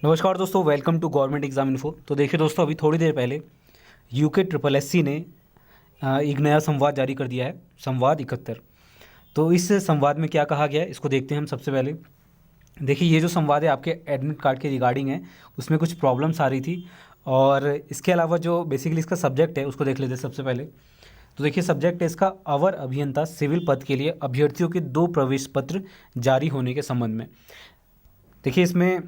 नमस्कार दोस्तों, welcome to government exam info. तो देखिए दोस्तों, अभी थोड़ी देर पहले UKSSC ने एक नया संवाद जारी कर दिया है, संवाद 71। तो इस संवाद में क्या कहा गया है इसको देखते हैं हम। सबसे पहले देखिए, ये जो संवाद है आपके एडमिट कार्ड के रिगार्डिंग है, उसमें कुछ प्रॉब्लम्स आ रही थी। और इसके अलावा जो बेसिकली इसका सब्जेक्ट है उसको देख लेते हैं सबसे पहले। तो देखिए, सब्जेक्ट है इसका अवर अभियंता सिविल पद के लिए अभ्यर्थियों के 2 प्रवेश पत्र जारी होने के संबंध में। देखिए, इसमें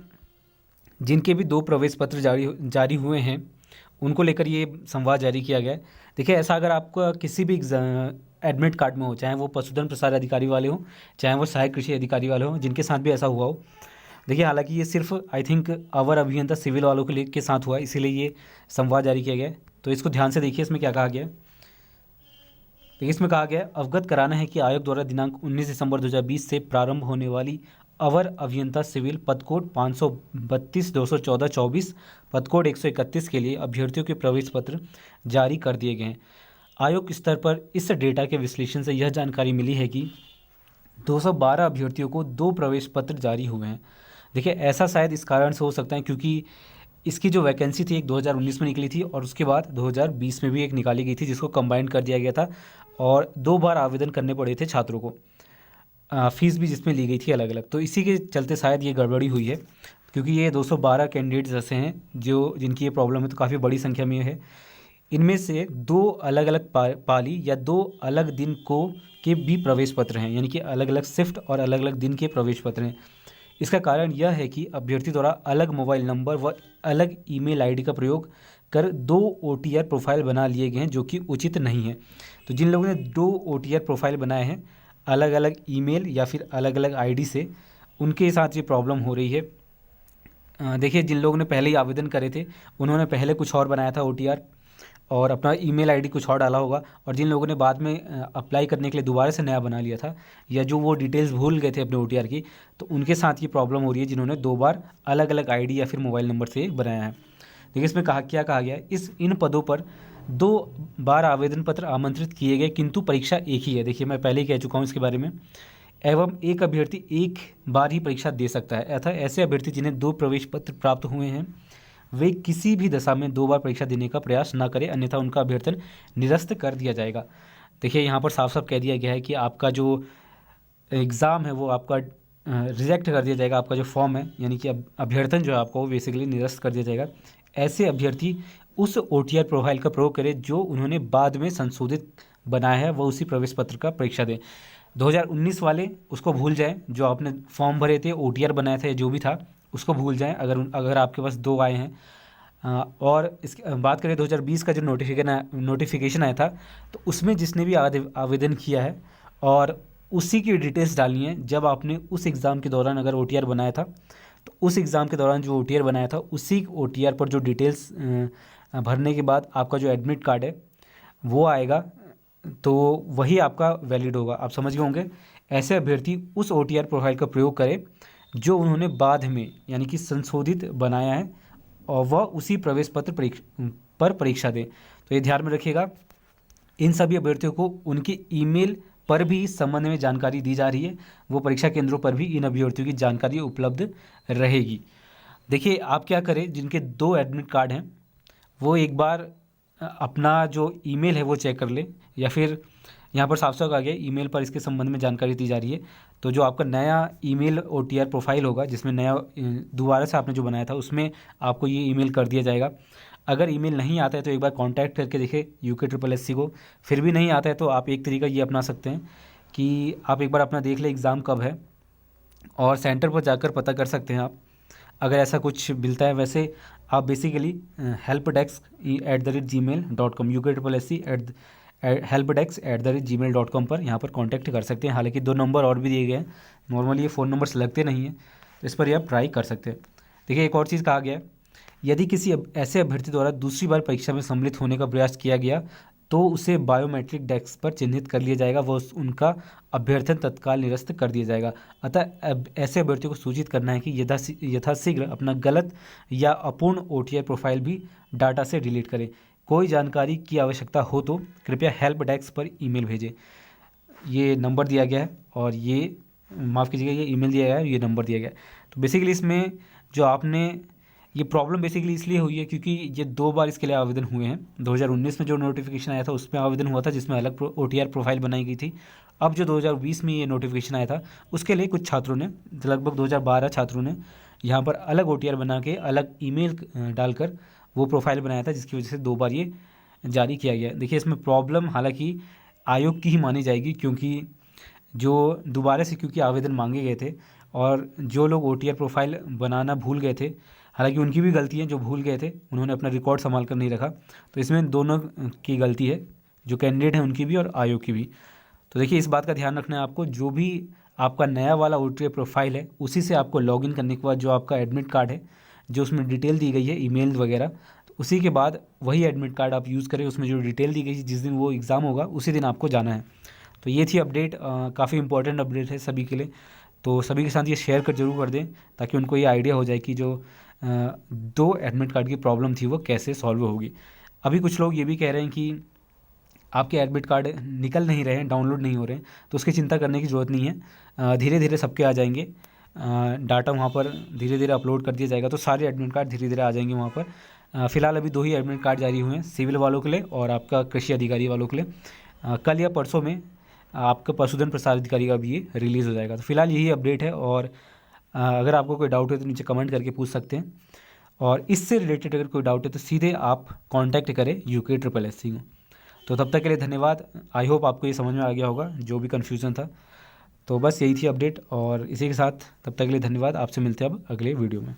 जिनके भी 2 प्रवेश पत्र जारी हुए हैं उनको लेकर ये संवाद जारी किया गया है। देखिए, ऐसा अगर आपका किसी भी एडमिट कार्ड में हो, चाहे वो पशुधन प्रसार अधिकारी वाले हों, चाहे वो सहायक कृषि अधिकारी वाले हों, जिनके साथ भी ऐसा हुआ हो। देखिए, हालांकि ये सिर्फ आई थिंक अवर अभियंता सिविल वालों के साथ हुआ है, इसीलिए ये संवाद जारी किया गया है। तो इसको ध्यान से देखिए, इसमें क्या कहा गया है। देखिए, इसमें कहा गया है, अवगत कराना है कि आयोग द्वारा दिनांक 19 दिसंबर 2020 से प्रारंभ होने वाली अवर अभियंता सिविल पद कोड 532-214-24 पद कोड 131 के लिए अभ्यर्थियों के प्रवेश पत्र जारी कर दिए गए हैं। आयोग स्तर पर इस डेटा के विश्लेषण से यह जानकारी मिली है कि 212 अभ्यर्थियों को 2 प्रवेश पत्र जारी हुए हैं। देखिए, ऐसा शायद इस कारण से हो सकता है क्योंकि इसकी जो वैकेंसी थी एक 2019 में निकली थी और उसके बाद 2020 में भी एक निकाली गई थी, जिसको कंबाइन कर दिया गया था और 2 बार आवेदन करने पड़े थे छात्रों को। फीस भी जिसमें ली गई थी अलग अलग। तो इसी के चलते शायद ये गड़बड़ी हुई है, क्योंकि ये 212 कैंडिडेट्स ऐसे हैं जिनकी ये प्रॉब्लम है, तो काफ़ी बड़ी संख्या में है। इनमें से 2 अलग अलग पाली या 2 अलग दिन को के भी प्रवेश पत्र हैं, यानी कि अलग अलग शिफ्ट और अलग अलग दिन के प्रवेश पत्र हैं। इसका कारण यह है कि अभ्यर्थी द्वारा अलग मोबाइल नंबर व अलग ईमेल आईडी का प्रयोग कर 2 OTR प्रोफाइल बना लिए गए हैं, जो कि उचित नहीं है। तो जिन लोगों ने 2 OTR प्रोफाइल बनाए हैं अलग अलग ईमेल या फिर अलग अलग आईडी से, उनके साथ ये प्रॉब्लम हो रही है। देखिए, जिन लोगों ने पहले ही आवेदन करे थे उन्होंने पहले कुछ और बनाया था OTR और अपना ईमेल आईडी कुछ और डाला होगा, और जिन लोगों ने बाद में अप्लाई करने के लिए दोबारा से नया बना लिया था या जो वो डिटेल्स भूल गए थे अपने OTR की, तो उनके साथ ये प्रॉब्लम हो रही है जिन्होंने 2 बार अलग अलग आईडी या फिर मोबाइल नंबर से बनाया है। देखिए, इसमें क्या कहा गया है, इन पदों पर 2 बार आवेदन पत्र आमंत्रित किए गए, किंतु परीक्षा एक ही है। देखिए, मैं पहले ही कह चुका हूँ इसके बारे में। एवं एक अभ्यर्थी एक बार ही परीक्षा दे सकता है, अतः ऐसे अभ्यर्थी जिन्हें 2 प्रवेश पत्र प्राप्त हुए हैं वे किसी भी दशा में 2 बार परीक्षा देने का प्रयास न करें, अन्यथा उनका अभ्यर्थन निरस्त कर दिया जाएगा। देखिए, यहाँ पर साफ साफ कह दिया गया है कि आपका जो एग्ज़ाम है वो आपका रिजेक्ट कर दिया जाएगा, आपका जो फॉर्म है यानी कि अभ्यर्थन जो है आपका वो बेसिकली निरस्त कर दिया जाएगा। ऐसे अभ्यर्थी उस OTR प्रोफाइल का प्रयोग करें जो उन्होंने बाद में संशोधित बनाया है, वह उसी प्रवेश पत्र का परीक्षा दें। 2019 वाले उसको भूल जाएं, जो आपने फॉर्म भरे थे, OTR बनाया था या जो भी था उसको भूल जाएं अगर आपके पास 2 आए हैं। और इसकी बात करें 2020 का जो नोटिफिकेशन आया था, तो उसमें जिसने भी आवेदन किया है और उसी की डिटेल्स डालनी है। जब आपने उस एग्ज़ाम के दौरान अगर OTR बनाया था, तो उस एग्ज़ाम के दौरान जो OTR बनाया था उसी OTR पर जो डिटेल्स भरने के बाद आपका जो एडमिट कार्ड है वो आएगा, तो वही आपका वैलिड होगा। आप समझ गए होंगे। ऐसे अभ्यर्थी उस OTR प्रोफाइल का प्रयोग करें जो उन्होंने बाद में यानी कि संशोधित बनाया है, और वह उसी प्रवेश पत्र पर परीक्षा दें। तो ये ध्यान में रखिएगा, इन सभी अभ्यर्थियों को उनके ईमेल पर भी इस संबंध में जानकारी दी जा रही है, वो परीक्षा केंद्रों पर भी इन अभ्यर्थियों की जानकारी उपलब्ध रहेगी। देखिए, आप क्या करें, जिनके 2 एडमिट कार्ड हैं वो एक बार अपना जो ईमेल है वो चेक कर ले, या फिर यहाँ पर साफ साफ आ गया ईमेल पर इसके संबंध में जानकारी दी जा रही है। तो जो आपका नया ईमेल OTR प्रोफाइल होगा, जिसमें नया दोबारा से आपने जो बनाया था उसमें आपको ये ईमेल कर दिया जाएगा। अगर ईमेल नहीं आता है तो एक बार कांटेक्ट करके देखें UKSSC को। फिर भी नहीं आता है तो आप एक तरीका ये अपना सकते हैं कि आप एक बार अपना देख लें एग्ज़ाम कब है, और सेंटर पर जाकर पता कर सकते हैं आप, अगर ऐसा कुछ मिलता है। वैसे आप बेसिकली helpdesk@gmail.com UKSSC helpdesk@gmail.com पर यहाँ पर कांटेक्ट कर सकते हैं। हालांकि 2 नंबर और भी दिए गए हैं, नॉर्मली ये फ़ोन नंबर्स लगते नहीं हैं, तो इस पर ये आप ट्राई कर सकते हैं। देखिए, एक और चीज़ कहा गया है, यदि किसी ऐसे अभ्यर्थी द्वारा दूसरी बार परीक्षा में सम्मिलित होने का प्रयास किया गया तो उसे बायोमेट्रिक डेस्क पर चिन्हित कर लिया जाएगा, वो उनका अभ्यर्थन तत्काल निरस्त कर दिया जाएगा। अतः ऐसे अभ्यर्थियों को सूचित करना है कि यथाशीघ्र अपना गलत या अपूर्ण OTR प्रोफाइल भी डाटा से डिलीट करें। कोई जानकारी की आवश्यकता हो तो कृपया हेल्प डेस्क पर ईमेल भेजें। ये नंबर दिया गया है और ये माफ़ कीजिएगा, ये ईमेल दिया गया है, ये नंबर दिया गया है। तो बेसिकली इसमें जो आपने ये प्रॉब्लम बेसिकली इसलिए हुई है क्योंकि ये 2 बार इसके लिए आवेदन हुए हैं। 2019 में जो नोटिफिकेशन आया था उसमें आवेदन हुआ था जिसमें अलग OTR प्रोफाइल बनाई गई थी। अब जो 2020 में ये नोटिफिकेशन आया था उसके लिए कुछ छात्रों ने, लगभग 2012 छात्रों ने यहाँ पर अलग OTR बना के अलग ईमेल डालकर वो प्रोफाइल बनाया था, जिसकी वजह से 2 बार ये जारी किया गया। देखिए इसमें प्रॉब्लम हालांकि आयोग की ही मानी जाएगी, क्योंकि जो दोबारा से क्योंकि आवेदन मांगे गए थे और जो लोग OTR प्रोफाइल बनाना भूल गए थे, हालांकि उनकी भी गलती है, जो भूल गए थे उन्होंने अपना रिकॉर्ड संभाल कर नहीं रखा, तो इसमें दोनों की गलती है, जो कैंडिडेट हैं उनकी भी और आयोग की भी। तो देखिए इस बात का ध्यान रखना है आपको, जो भी आपका नया वाला OTR प्रोफाइल है उसी से आपको लॉगिन करने के बाद जो आपका एडमिट कार्ड है, जो उसमें डिटेल दी गई है ईमेल वगैरह, तो उसी के बाद वही एडमिट कार्ड आप यूज़ करें। उसमें जो डिटेल दी गई है जिस दिन वो एग्ज़ाम होगा उसी दिन आपको जाना है। तो ये थी अपडेट, काफ़ी इंपॉर्टेंट अपडेट है सभी के लिए, तो सभी के साथ ये शेयर कर जरूर कर दें ताकि उनको ये आइडिया हो जाए कि जो 2 एडमिट कार्ड की प्रॉब्लम थी वो कैसे सॉल्व होगी। अभी कुछ लोग ये भी कह रहे हैं कि आपके एडमिट कार्ड निकल नहीं रहे हैं, डाउनलोड नहीं हो रहे हैं, तो उसकी चिंता करने की ज़रूरत नहीं है। धीरे धीरे सबके आ जाएंगे, डाटा वहाँ पर धीरे धीरे अपलोड कर दिया जाएगा, तो सारे एडमिट कार्ड धीरे धीरे आ जाएंगे वहाँ पर। फ़िलहाल अभी 2 ही एडमिट कार्ड जारी हुए हैं, सिविल वालों के लिए और आपका कृषि अधिकारी वालों के लिए। कल या परसों में आपका पशुधन प्रसार अधिकारी का भी ये रिलीज़ हो जाएगा। तो फिलहाल यही अपडेट है, और अगर आपको कोई डाउट है तो नीचे कमेंट करके पूछ सकते हैं, और इससे रिलेटेड अगर कोई डाउट है तो सीधे आप कांटेक्ट करें UKSSC को। तो तब तक के लिए धन्यवाद। आई होप आपको ये समझ में आ गया होगा जो भी कन्फ्यूज़न था। तो बस यही थी अपडेट, और इसी के साथ तब तक के लिए धन्यवाद। आपसे मिलते हैं अब अगले वीडियो में।